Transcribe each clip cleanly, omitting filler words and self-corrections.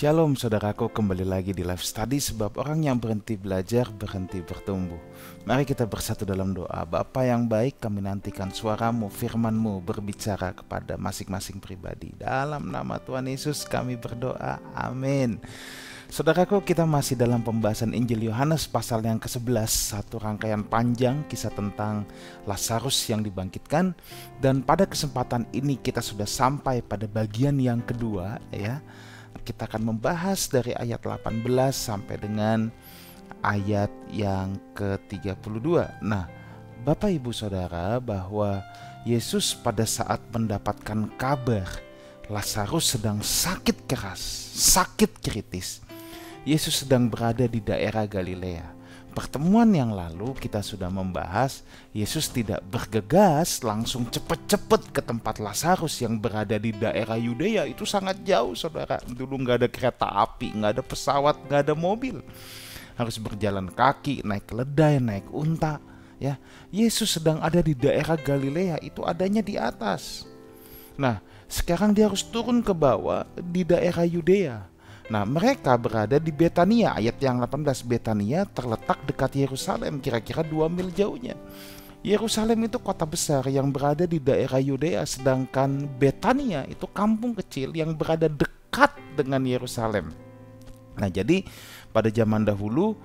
Shalom saudaraku, kembali lagi di live study sebab orang yang berhenti belajar berhenti bertumbuh. Mari kita bersatu dalam doa. Bapa yang baik, kami nantikan suaramu, firmanmu berbicara kepada masing-masing pribadi. Dalam nama Tuhan Yesus kami berdoa, amin. Saudaraku, kita masih dalam pembahasan Injil Yohanes pasal yang ke-11, satu rangkaian panjang kisah tentang Lazarus yang dibangkitkan. Dan pada kesempatan ini kita sudah sampai pada bagian yang kedua, ya. Kita akan membahas dari ayat 18 sampai dengan ayat yang ke-32. Nah, Bapak Ibu Saudara, bahwa Yesus pada saat mendapatkan kabar Lazarus sedang sakit keras, sakit kritis, Yesus sedang berada di daerah Galilea. Pertemuan yang lalu kita sudah membahas Yesus tidak bergegas langsung cepat-cepat ke tempat Lazarus yang berada di daerah Yudea. Itu sangat jauh saudara. Dulu nggak ada kereta api, nggak ada pesawat, nggak ada mobil. Harus berjalan kaki, naik keledai, naik unta. Ya, Yesus sedang ada di daerah Galilea, itu adanya di atas. Nah, sekarang dia harus turun ke bawah di daerah Yudea. Nah, mereka berada di Betania. Ayat yang 18, Betania terletak dekat Yerusalem, kira-kira 2 mil jauhnya. Yerusalem itu kota besar yang berada di daerah Yudea, sedangkan Betania itu kampung kecil yang berada dekat dengan Yerusalem. Nah, jadi pada zaman dahulu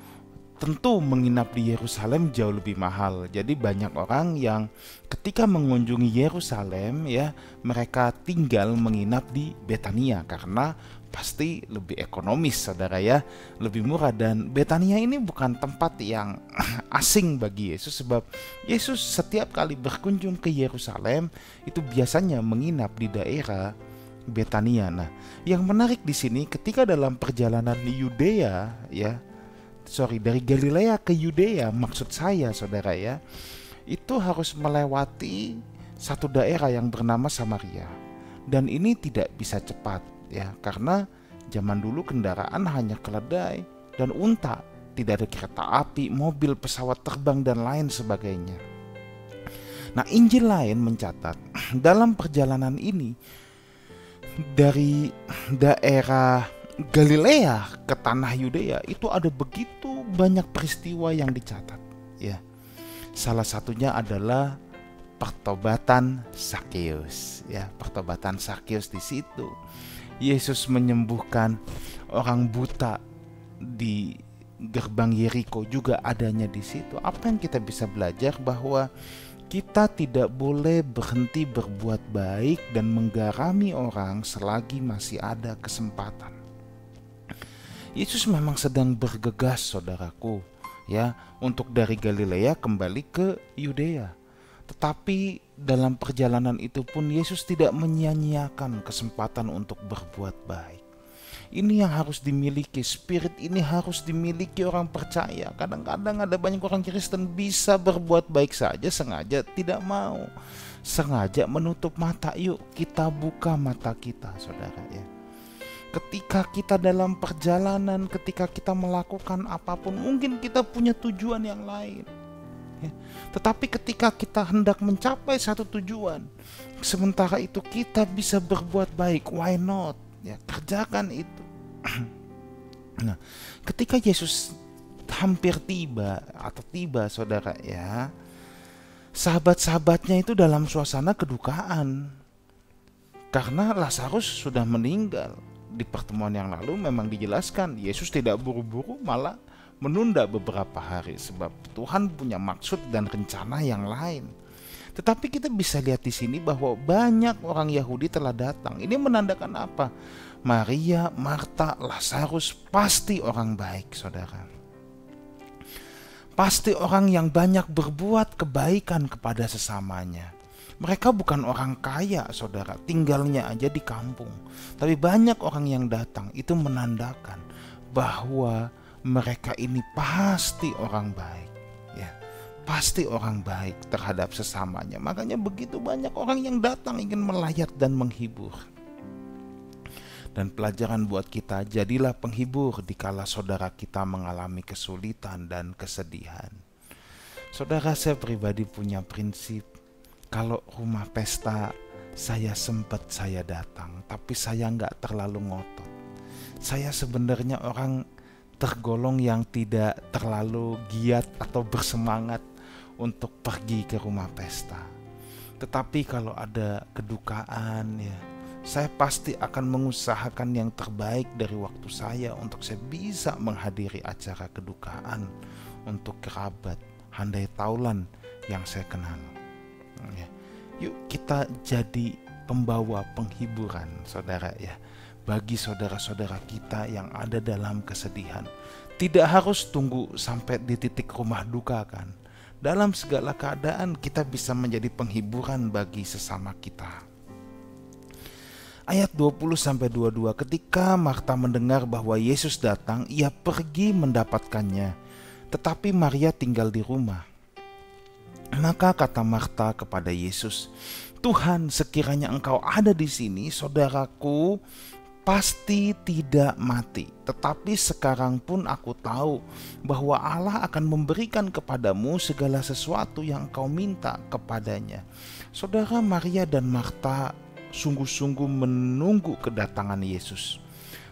tentu menginap di Yerusalem jauh lebih mahal. Jadi banyak orang yang ketika mengunjungi Yerusalem, ya, mereka tinggal menginap di Betania karena pasti lebih ekonomis saudara, ya, lebih murah. Dan Betania ini bukan tempat yang asing bagi Yesus, sebab Yesus setiap kali berkunjung ke Yerusalem itu biasanya menginap di daerah Betania. Nah, yang menarik di sini ketika dalam perjalanan di Yudea, dari Galilea ke Yudea, maksud saya saudara, ya, itu harus melewati satu daerah yang bernama Samaria. Dan ini tidak bisa cepat, ya, karena zaman dulu kendaraan hanya keledai dan unta, tidak ada kereta api, mobil, pesawat terbang dan lain sebagainya. Nah, Injil lain mencatat dalam perjalanan ini dari daerah Galilea ke tanah Yudea itu ada begitu banyak peristiwa yang dicatat, ya. Salah satunya adalah pertobatan Zakheus, ya, pertobatan Zakheus. Di situ Yesus menyembuhkan orang buta di gerbang Yeriko, juga adanya di situ. Apa yang kita bisa belajar? Bahwa kita tidak boleh berhenti berbuat baik dan menggarami orang selagi masih ada kesempatan. Yesus memang sedang bergegas saudaraku, ya, untuk dari Galilea kembali ke Yudea. Tetapi dalam perjalanan itu pun Yesus tidak menyia-nyiakan kesempatan untuk berbuat baik. Ini yang harus dimiliki, spirit ini harus dimiliki orang percaya. Kadang-kadang ada banyak orang Kristen bisa berbuat baik saja, sengaja tidak mau, sengaja menutup mata. Yuk kita buka mata kita saudara, ya. Ketika kita dalam perjalanan, ketika kita melakukan apapun, mungkin kita punya tujuan yang lain, ya. Tetapi ketika kita hendak mencapai satu tujuan, sementara itu kita bisa berbuat baik, why not? Ya, kerjakan itu. Nah, ketika Yesus hampir tiba saudara, ya, sahabat-sahabatnya itu dalam suasana kedukaan karena Lazarus sudah meninggal. Di pertemuan yang lalu memang dijelaskan Yesus tidak buru-buru, malah menunda beberapa hari sebab Tuhan punya maksud dan rencana yang lain. Tetapi kita bisa lihat di sini bahwa banyak orang Yahudi telah datang. Ini menandakan apa? Maria, Marta, Lazarus pasti orang baik saudara. Pasti orang yang banyak berbuat kebaikan kepada sesamanya. Mereka bukan orang kaya saudara, tinggalnya aja di kampung. Tapi banyak orang yang datang, itu menandakan bahwa mereka ini pasti orang baik, ya. Pasti orang baik terhadap sesamanya. Makanya begitu banyak orang yang datang ingin melayat dan menghibur. Dan pelajaran buat kita, jadilah penghibur dikala saudara kita mengalami kesulitan dan kesedihan. Saudara, saya pribadi punya prinsip, kalau rumah pesta saya datang, tapi saya nggak terlalu ngotot. Saya sebenarnya orang tergolong yang tidak terlalu giat atau bersemangat untuk pergi ke rumah pesta. Tetapi kalau ada kedukaan ya, saya pasti akan mengusahakan yang terbaik dari waktu saya untuk saya bisa menghadiri acara kedukaan untuk kerabat, handai taulan yang saya kenal. Ya. Yuk kita jadi pembawa penghiburan, saudara ya, bagi saudara-saudara kita yang ada dalam kesedihan. Tidak harus tunggu sampai di titik rumah duka kan. Dalam segala keadaan kita bisa menjadi penghiburan bagi sesama kita. Ayat 20-22, ketika Marta mendengar bahwa Yesus datang, ia pergi mendapatkannya, tetapi Maria tinggal di rumah. Maka kata Marta kepada Yesus, "Tuhan, sekiranya Engkau ada di sini, saudaraku pasti tidak mati. Tetapi sekarang pun aku tahu bahwa Allah akan memberikan kepadamu segala sesuatu yang Engkau minta kepadanya." Saudara, Maria dan Marta sungguh-sungguh menunggu kedatangan Yesus.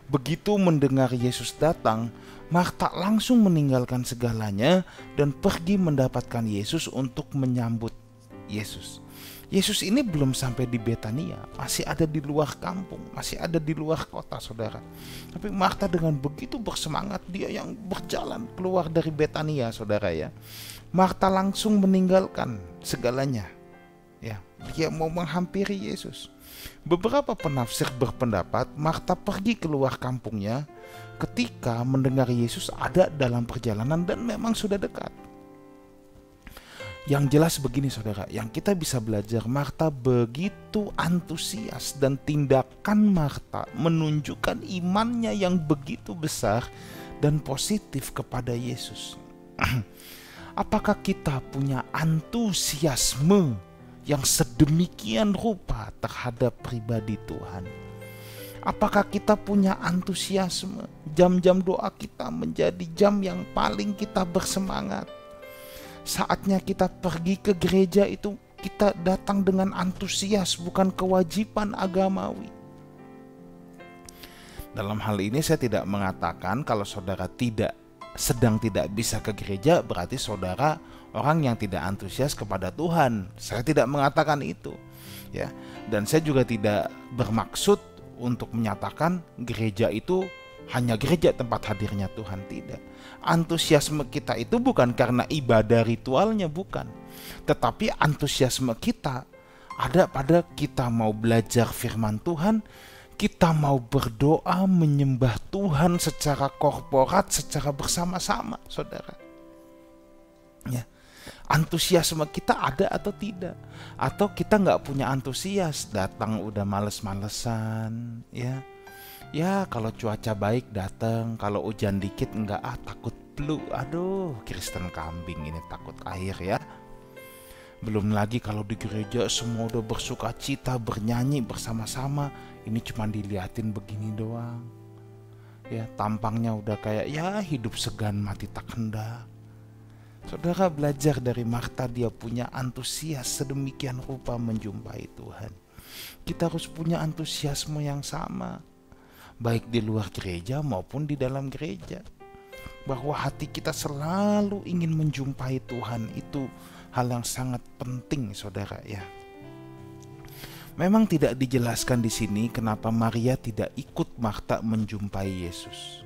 Begitu mendengar Yesus datang, Marta langsung meninggalkan segalanya dan pergi mendapatkan Yesus untuk menyambut Yesus. Yesus ini belum sampai di Betania, masih ada di luar kampung, masih ada di luar kota, saudara. Tapi Marta dengan begitu bersemangat, dia yang berjalan keluar dari Betania, saudara ya. Marta langsung meninggalkan segalanya. Ya, dia mau menghampiri Yesus. Beberapa penafsir berpendapat Marta pergi keluar kampungnya ketika mendengar Yesus ada dalam perjalanan dan memang sudah dekat. Yang jelas begini saudara, yang kita bisa belajar, Marta begitu antusias dan tindakan Marta menunjukkan imannya yang begitu besar dan positif kepada Yesus. Apakah kita punya antusiasme yang sedemikian rupa terhadap pribadi Tuhan? Apakah kita punya antusiasme? Jam-jam doa kita menjadi jam yang paling kita bersemangat. Saatnya kita pergi ke gereja itu kita datang dengan antusias, bukan kewajiban agamawi. Dalam hal ini saya tidak mengatakan kalau saudara sedang tidak bisa ke gereja berarti saudara orang yang tidak antusias kepada Tuhan. Saya tidak mengatakan itu, ya. Dan saya juga tidak bermaksud untuk menyatakan gereja itu hanya gereja tempat hadirnya Tuhan, tidak. Antusiasme kita itu bukan karena ibadah ritualnya, bukan. Tetapi antusiasme kita ada pada kita mau belajar firman Tuhan, kita mau berdoa menyembah Tuhan secara korporat, secara bersama-sama, saudara. Ya. Antusiasme kita ada atau tidak? Atau kita nggak punya antusias, datang udah males-malesan, ya. Ya kalau cuaca baik datang, kalau hujan dikit enggak, takut flu. Aduh, Kristen kambing ini takut air ya. Belum lagi kalau di gereja semua udah bersuka cita, bernyanyi bersama-sama, ini cuma diliatin begini doang. Ya, tampangnya udah kayak ya hidup segan mati tak hendak. Saudara belajar dari Marta, dia punya antusias sedemikian rupa menjumpai Tuhan. Kita harus punya antusiasme yang sama, baik di luar gereja maupun di dalam gereja. Bahwa hati kita selalu ingin menjumpai Tuhan, itu hal yang sangat penting, saudara ya. Memang tidak dijelaskan di sini kenapa Maria tidak ikut Marta menjumpai Yesus.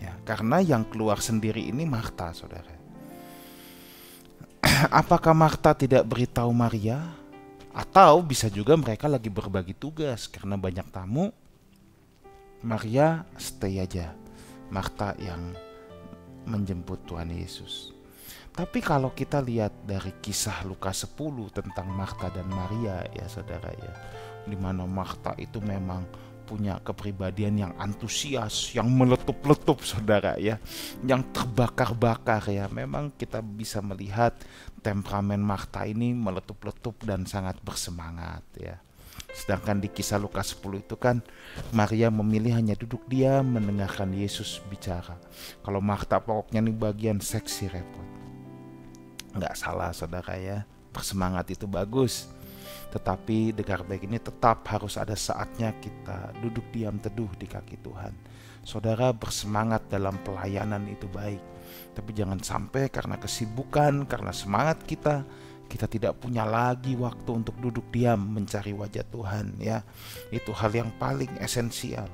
Ya, karena yang keluar sendiri ini Marta, saudara. Apakah Marta tidak beritahu Maria? Atau bisa juga mereka lagi berbagi tugas karena banyak tamu. Maria stay aja, Marta yang menjemput Tuhan Yesus. Tapi kalau kita lihat dari kisah Lukas 10 tentang Marta dan Maria ya saudara ya, di mana Marta itu memang punya kepribadian yang antusias, yang meletup-letup saudara ya, yang terbakar-bakar ya. Memang kita bisa melihat temperamen Marta ini meletup-letup dan sangat bersemangat ya. Sedangkan di kisah Lukas 10 itu kan Maria memilih hanya duduk diam mendengarkan Yesus bicara. Kalau Marta pokoknya nih bagian seksi repot. Nggak salah saudara ya, bersemangat itu bagus. Tetapi dengar baik, ini tetap harus ada saatnya kita duduk diam teduh di kaki Tuhan. Saudara, bersemangat dalam pelayanan itu baik, tapi jangan sampai karena kesibukan, karena semangat kita tidak punya lagi waktu untuk duduk diam mencari wajah Tuhan, ya. Itu hal yang paling esensial.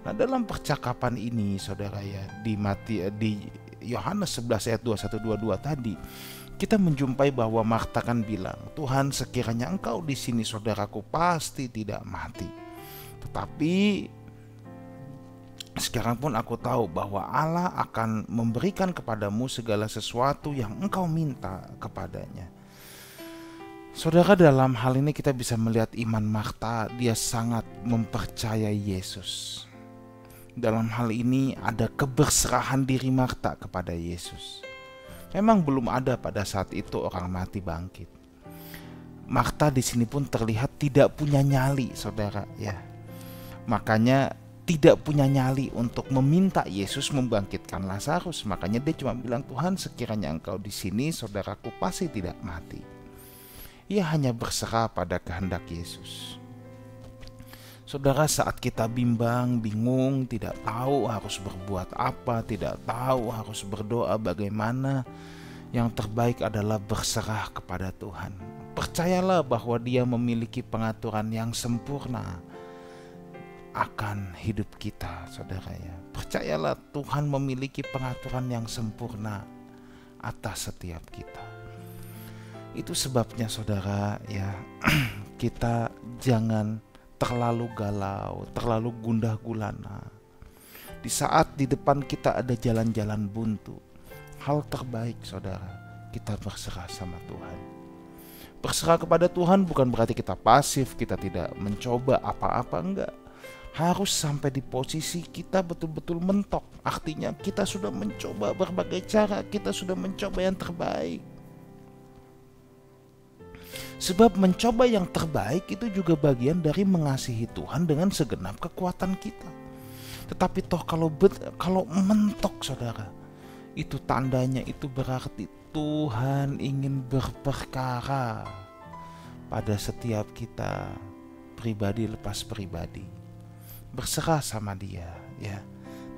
Nah, dalam percakapan ini saudara, ya, di Yohanes 11 ayat 21-22 tadi, kita menjumpai bahwa Marta kan bilang, "Tuhan, sekiranya Engkau di sini, saudaraku pasti tidak mati. Tetapi sekarang pun aku tahu bahwa Allah akan memberikan kepadamu segala sesuatu yang engkau minta kepadanya." Saudara, dalam hal ini kita bisa melihat iman Marta. Dia sangat mempercayai Yesus. Dalam hal ini ada keberserahan diri Marta kepada Yesus. Memang belum ada pada saat itu orang mati bangkit. Marta di sini pun terlihat tidak punya nyali, saudara, ya. Makanya tidak punya nyali untuk meminta Yesus membangkitkan Lazarus. Makanya dia cuma bilang, "Tuhan, sekiranya Engkau di sini, saudaraku pasti tidak mati." Ia hanya berserah pada kehendak Yesus. Saudara, saat kita bimbang, bingung, tidak tahu harus berbuat apa, tidak tahu harus berdoa bagaimana, yang terbaik adalah berserah kepada Tuhan. Percayalah bahwa Dia memiliki pengaturan yang sempurna akan hidup kita, saudara, ya. Percayalah Tuhan memiliki pengaturan yang sempurna atas setiap kita. Itu sebabnya saudara, ya, kita jangan terlalu galau, terlalu gundah gulana. Di saat di depan kita ada jalan-jalan buntu, hal terbaik saudara, kita berserah sama Tuhan. Berserah kepada Tuhan bukan berarti kita pasif, kita tidak mencoba apa-apa, enggak. Harus sampai di posisi kita betul-betul mentok. Artinya kita sudah mencoba berbagai cara, kita sudah mencoba yang terbaik. Sebab mencoba yang terbaik itu juga bagian dari mengasihi Tuhan dengan segenap kekuatan kita. Tetapi toh kalau mentok saudara, itu tandanya itu berarti Tuhan ingin berperkara pada setiap kita, pribadi lepas pribadi. Berserah sama Dia, ya.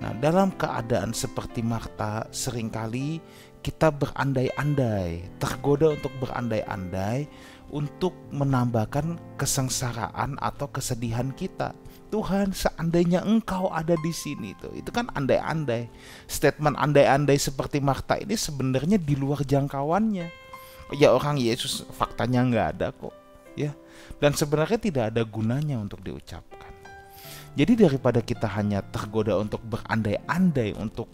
Nah, dalam keadaan seperti Marta, seringkali kita berandai-andai, tergoda untuk berandai-andai untuk menambahkan kesengsaraan atau kesedihan kita. Tuhan, seandainya Engkau ada di sini, itu kan andai-andai. Statement andai-andai seperti Marta ini sebenarnya di luar jangkauannya. Ya, orang Yesus faktanya nggak ada kok, ya. Dan sebenarnya tidak ada gunanya untuk diucapkan. Jadi daripada kita hanya tergoda untuk berandai-andai, untuk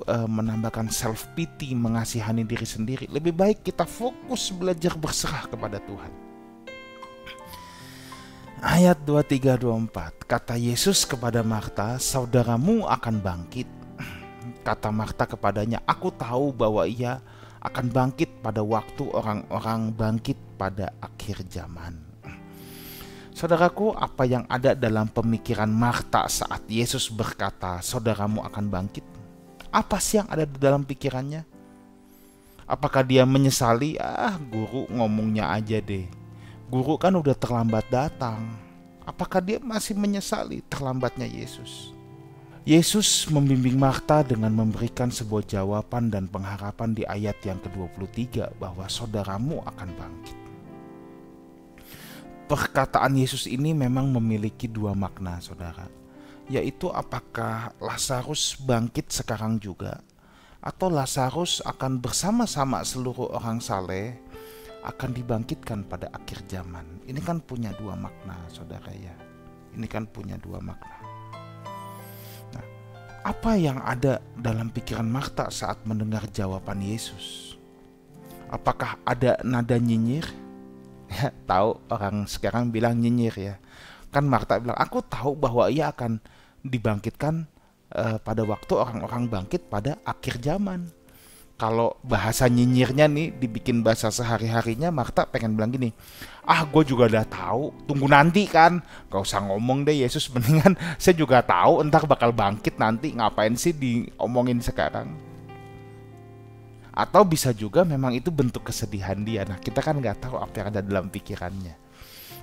menambahkan self pity, mengasihani diri sendiri, lebih baik kita fokus belajar berserah kepada Tuhan. Ayat 23-24, kata Yesus kepada Marta, "Saudaramu akan bangkit." Kata Marta kepadanya, "Aku tahu bahwa Ia akan bangkit pada waktu orang-orang bangkit pada akhir zaman." Saudaraku, apa yang ada dalam pemikiran Marta saat Yesus berkata, "Saudaramu akan bangkit"? Apa sih yang ada di dalam pikirannya? Apakah dia menyesali, guru ngomongnya aja deh, guru kan udah terlambat datang? Apakah dia masih menyesali terlambatnya Yesus? Yesus membimbing Marta dengan memberikan sebuah jawaban dan pengharapan di ayat yang ke-23 bahwa saudaramu akan bangkit. Perkataan Yesus ini memang memiliki dua makna, saudara. Yaitu apakah Lazarus bangkit sekarang juga, atau Lazarus akan bersama-sama seluruh orang saleh akan dibangkitkan pada akhir zaman. Ini kan punya dua makna, saudara, ya. Ini kan punya dua makna. Nah, apa yang ada dalam pikiran Marta saat mendengar jawaban Yesus? Apakah ada nada nyinyir? Ya, tahu orang sekarang bilang nyinyir, ya. Kan Marta bilang, "Aku tahu bahwa Ia akan dibangkitkan pada waktu orang-orang bangkit pada akhir zaman." Kalau bahasa nyinyirnya nih dibikin bahasa sehari-harinya, Marta pengen bilang gini, gue juga udah tahu, tunggu nanti kan, gak usah ngomong deh Yesus, mendingan saya juga tahu entar bakal bangkit nanti, ngapain sih diomongin sekarang. Atau bisa juga memang itu bentuk kesedihan dia. Nah, kita kan nggak tahu apa yang ada dalam pikirannya.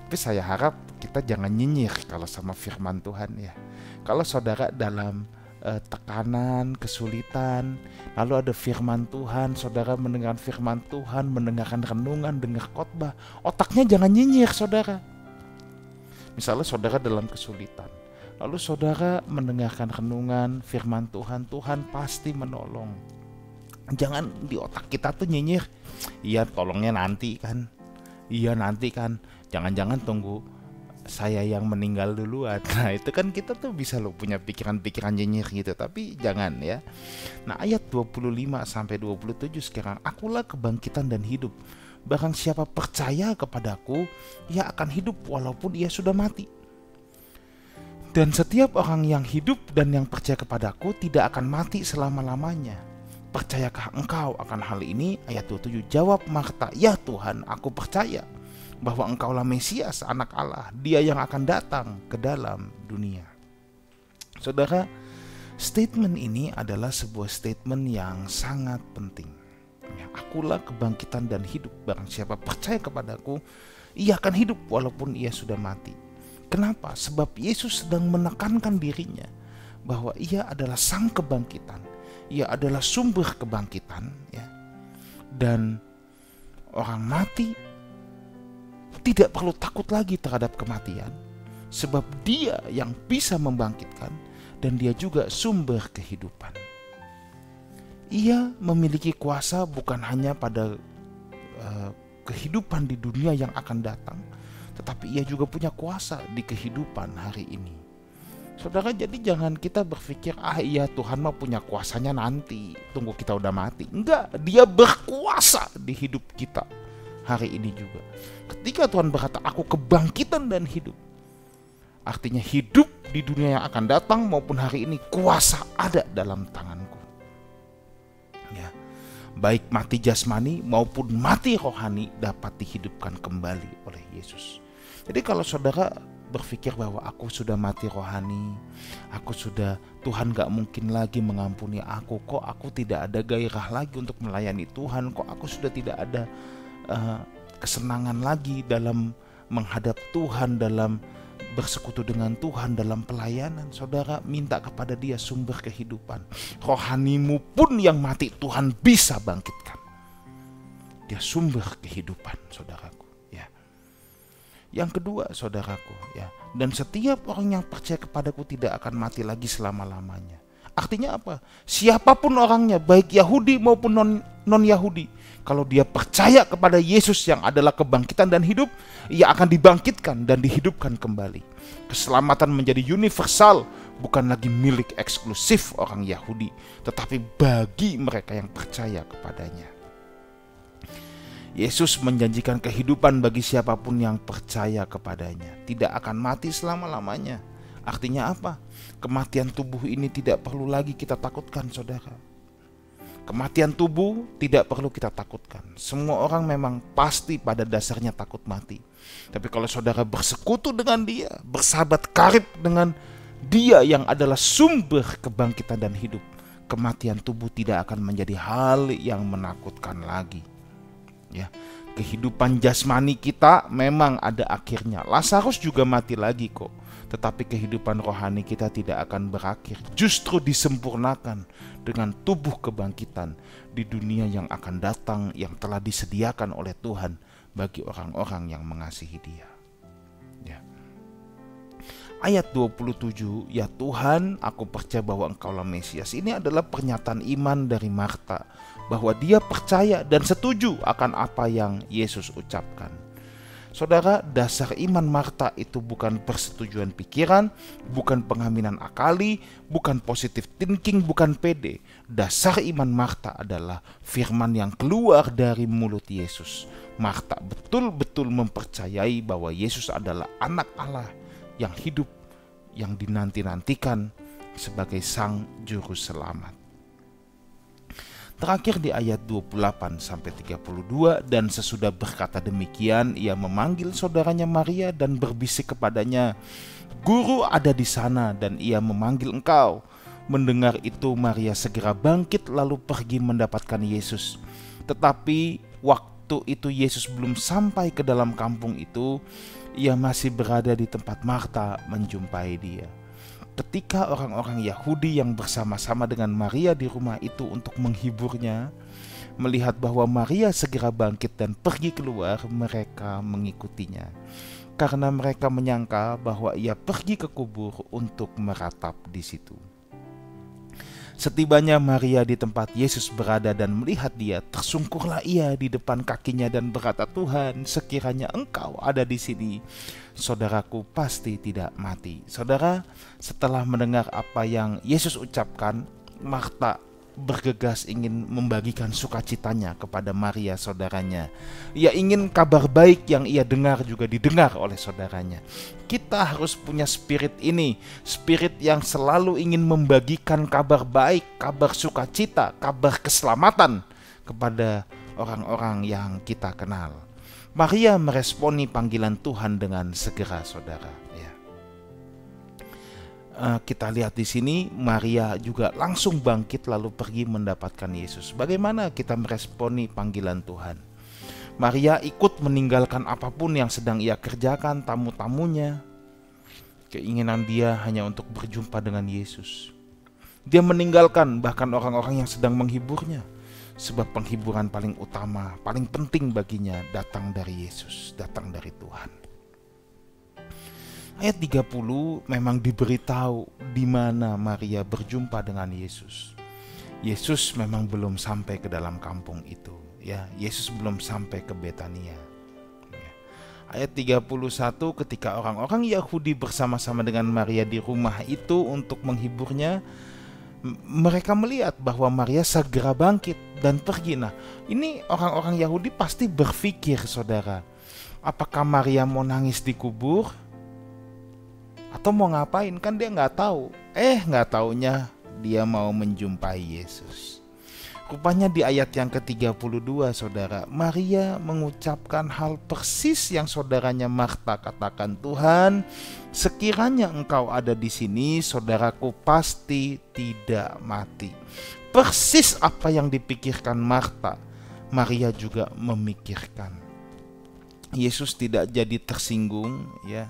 Tapi saya harap kita jangan nyinyir kalau sama firman Tuhan ya. Kalau saudara dalam tekanan, kesulitan, lalu ada firman Tuhan, saudara mendengar firman Tuhan, mendengarkan renungan, dengar khotbah, otaknya jangan nyinyir saudara. Misalnya saudara dalam kesulitan, lalu saudara mendengarkan renungan, firman Tuhan, Tuhan pasti menolong. Jangan di otak kita tuh nyinyir, iya tolongnya nanti kan, iya nanti kan, jangan-jangan tunggu saya yang meninggal duluan. Nah itu kan kita tuh bisa loh punya pikiran-pikiran nyinyir gitu. Tapi jangan ya. Nah ayat 25-27 sekarang, akulah kebangkitan dan hidup. Barang siapa percaya kepadaku, ia akan hidup walaupun ia sudah mati. Dan setiap orang yang hidup dan yang percaya kepadaku tidak akan mati selama-lamanya. Percayakah engkau akan hal ini? Ayat 27, jawab Marta, ya Tuhan, aku percaya bahwa engkaulah Mesias, anak Allah, dia yang akan datang ke dalam dunia. Saudara, statement ini adalah sebuah statement yang sangat penting. Ya, akulah kebangkitan dan hidup, barang siapa percaya kepadaku, ia akan hidup walaupun ia sudah mati. Kenapa? Sebab Yesus sedang menekankan dirinya bahwa ia adalah sang kebangkitan, ia adalah sumber kebangkitan, ya. Dan orang mati tidak perlu takut lagi terhadap kematian, sebab dia yang bisa membangkitkan dan dia juga sumber kehidupan. Ia memiliki kuasa bukan hanya pada kehidupan di dunia yang akan datang, tetapi ia juga punya kuasa di kehidupan hari ini. Saudara, jadi jangan kita berpikir, iya Tuhan mah punya kuasanya nanti, tunggu kita udah mati. Enggak, dia berkuasa di hidup kita hari ini juga. Ketika Tuhan berkata, aku kebangkitan dan hidup, artinya hidup di dunia yang akan datang maupun hari ini, kuasa ada dalam tanganku. Ya, baik mati jasmani maupun mati rohani dapat dihidupkan kembali oleh Yesus. Jadi kalau saudara berpikir bahwa aku sudah mati rohani, Tuhan gak mungkin lagi mengampuni aku, kok aku tidak ada gairah lagi untuk melayani Tuhan, kok aku sudah tidak ada kesenangan lagi dalam menghadap Tuhan, dalam bersekutu dengan Tuhan, dalam pelayanan. Saudara minta kepada dia sumber kehidupan. Rohanimu pun yang mati Tuhan bisa bangkitkan. Dia sumber kehidupan, saudaraku, ya. Yang kedua, saudaraku, ya, dan setiap orang yang percaya kepadaku tidak akan mati lagi selama-lamanya. Artinya apa? Siapapun orangnya, baik Yahudi maupun non-Yahudi, kalau dia percaya kepada Yesus yang adalah kebangkitan dan hidup, ia akan dibangkitkan dan dihidupkan kembali. Keselamatan menjadi universal, bukan lagi milik eksklusif orang Yahudi, tetapi bagi mereka yang percaya kepadanya. Yesus menjanjikan kehidupan bagi siapapun yang percaya kepadanya, tidak akan mati selama-lamanya. Artinya apa? Kematian tubuh ini tidak perlu lagi kita takutkan, saudara. Kematian tubuh tidak perlu kita takutkan. Semua orang memang pasti pada dasarnya takut mati. Tapi kalau saudara bersekutu dengan dia, bersahabat karib dengan dia yang adalah sumber kebangkitan dan hidup, kematian tubuh tidak akan menjadi hal yang menakutkan lagi. Ya, kehidupan jasmani kita memang ada akhirnya. Lazarus juga mati lagi kok. Tetapi kehidupan rohani kita tidak akan berakhir, justru disempurnakan dengan tubuh kebangkitan di dunia yang akan datang, yang telah disediakan oleh Tuhan bagi orang-orang yang mengasihi Dia. Ya. Ayat 27, ya Tuhan, aku percaya bahwa Engkaulah Mesias. Ini adalah pernyataan iman dari Marta, bahwa dia percaya dan setuju akan apa yang Yesus ucapkan. Saudara, dasar iman Marta itu bukan persetujuan pikiran, bukan pengaminan akali, bukan positive thinking, bukan pede. Dasar iman Marta adalah firman yang keluar dari mulut Yesus. Marta betul-betul mempercayai bahwa Yesus adalah anak Allah yang hidup, yang dinanti-nantikan sebagai sang juru selamat. Terakhir di ayat 28-32, dan sesudah berkata demikian, ia memanggil saudaranya Maria dan berbisik kepadanya, Guru ada di sana dan ia memanggil engkau. Mendengar itu Maria segera bangkit lalu pergi mendapatkan Yesus. Tetapi waktu itu Yesus belum sampai ke dalam kampung itu, ia masih berada di tempat Marta menjumpai dia. Ketika orang-orang Yahudi yang bersama-sama dengan Maria di rumah itu untuk menghiburnya, melihat bahwa Maria segera bangkit dan pergi keluar, mereka mengikutinya. Karena mereka menyangka bahwa ia pergi ke kubur untuk meratap di situ. Setibanya Maria di tempat Yesus berada dan melihat dia, tersungkurlah ia di depan kakinya dan berkata, "Tuhan, sekiranya Engkau ada di sini, saudaraku pasti tidak mati." Saudara, setelah mendengar apa yang Yesus ucapkan, Marta bergegas ingin membagikan sukacitanya kepada Maria saudaranya. Ia ingin kabar baik yang ia dengar juga didengar oleh saudaranya. Kita harus punya spirit ini, spirit yang selalu ingin membagikan kabar baik, kabar sukacita, kabar keselamatan kepada orang-orang yang kita kenal. Maria meresponi panggilan Tuhan dengan segera, saudara. Kita lihat di sini Maria juga langsung bangkit lalu pergi mendapatkan Yesus. Bagaimana kita meresponi panggilan Tuhan? Maria ikut meninggalkan apapun yang sedang ia kerjakan, tamu-tamunya. Keinginan dia hanya untuk berjumpa dengan Yesus. Dia meninggalkan bahkan orang-orang yang sedang menghiburnya. Sebab penghiburan paling utama, paling penting baginya datang dari Yesus, datang dari Tuhan. Ayat 30 memang diberitahu di mana Maria berjumpa dengan Yesus. Yesus memang belum sampai ke dalam kampung itu, ya. Yesus belum sampai ke Betania. Ayat 31, ketika orang-orang Yahudi bersama-sama dengan Maria di rumah itu untuk menghiburnya, mereka melihat bahwa Maria segera bangkit dan pergi. Nah, ini orang-orang Yahudi pasti berpikir, saudara, apakah Maria mau nangis di kubur? Atau mau ngapain? Kan dia nggak tahu. Nggak taunya dia mau menjumpai Yesus. Rupanya di ayat yang ke-32, saudara, Maria mengucapkan hal persis yang saudaranya Marta katakan. "Tuhan, sekiranya Engkau ada di sini, saudaraku pasti tidak mati." Persis apa yang dipikirkan Marta, Maria juga memikirkan. Yesus tidak jadi tersinggung, ya.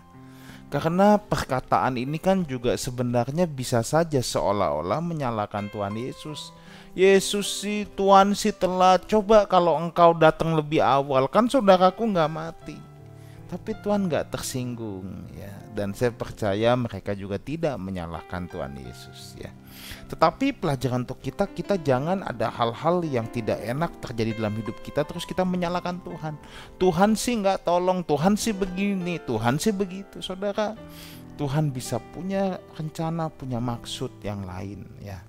Karena perkataan ini kan juga sebenarnya bisa saja seolah-olah menyalahkan Tuhan Yesus. Yesus sih, Tuhan sih telat. Coba kalau Engkau datang lebih awal, kan saudaraku nggak mati. Tapi Tuhan nggak tersinggung, ya. Dan saya percaya mereka juga tidak menyalahkan Tuhan Yesus, ya. Tetapi pelajaran untuk kita jangan ada hal-hal yang tidak enak terjadi dalam hidup kita terus kita menyalahkan Tuhan. Tuhan sih nggak tolong, Tuhan sih begini, Tuhan sih begitu. Saudara, Tuhan bisa punya rencana, punya maksud yang lain, ya.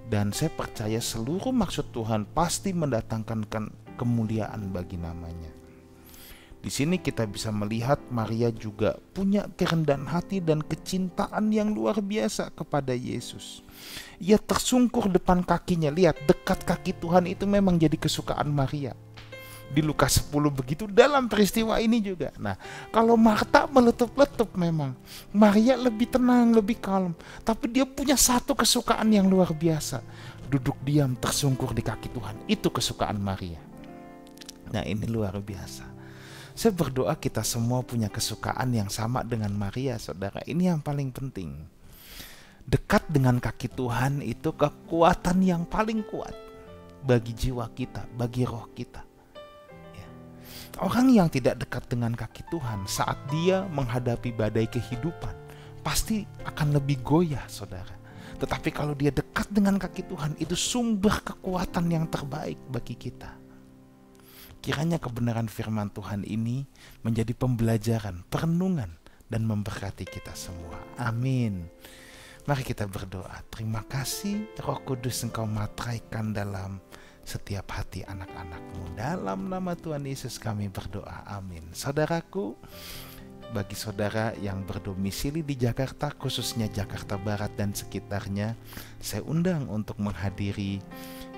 Dan saya percaya seluruh maksud Tuhan pasti mendatangkan kemuliaan bagi namanya. Di sini kita bisa melihat Maria juga punya kerendahan hati dan kecintaan yang luar biasa kepada Yesus. Ia tersungkur depan kakinya. Lihat, dekat kaki Tuhan itu memang jadi kesukaan Maria. Di Lukas 10 begitu dalam peristiwa ini juga. Nah, kalau Marta meletup-letup memang. Maria lebih tenang, lebih kalem. Tapi dia punya satu kesukaan yang luar biasa. Duduk diam tersungkur di kaki Tuhan. Itu kesukaan Maria. Nah, ini luar biasa. Saya berdoa kita semua punya kesukaan yang sama dengan Maria, saudara. Ini yang paling penting. Dekat dengan kaki Tuhan itu kekuatan yang paling kuat bagi jiwa kita, bagi roh kita. Ya. Orang yang tidak dekat dengan kaki Tuhan saat dia menghadapi badai kehidupan pasti akan lebih goyah, saudara. Tetapi kalau dia dekat dengan kaki Tuhan, itu sumber kekuatan yang terbaik bagi kita. Kiranya kebenaran firman Tuhan ini menjadi pembelajaran, perenungan, dan memberkati kita semua. Amin. Mari kita berdoa. Terima kasih Roh Kudus, Engkau materaikan dalam setiap hati anak-anak-Mu. Dalam nama Tuhan Yesus kami berdoa. Amin. Saudaraku, bagi saudara yang berdomisili di Jakarta, khususnya Jakarta Barat dan sekitarnya, saya undang untuk menghadiri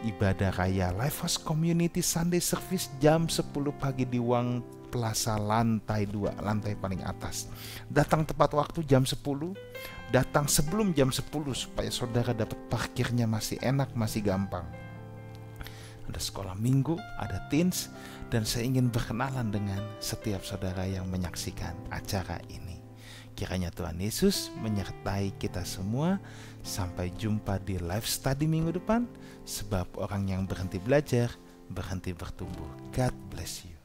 ibadah raya Lifehouse Community Sunday Service jam 10 pagi di Wang Plaza lantai 2, lantai paling atas. Datang tepat waktu jam 10, datang sebelum jam 10 supaya saudara dapat parkirnya masih enak, masih gampang. Ada sekolah minggu, ada teens, dan saya ingin berkenalan dengan setiap saudara yang menyaksikan acara ini. Kiranya Tuhan Yesus menyertai kita semua. Sampai jumpa di live study minggu depan, sebab orang yang berhenti belajar, berhenti bertumbuh. God bless you.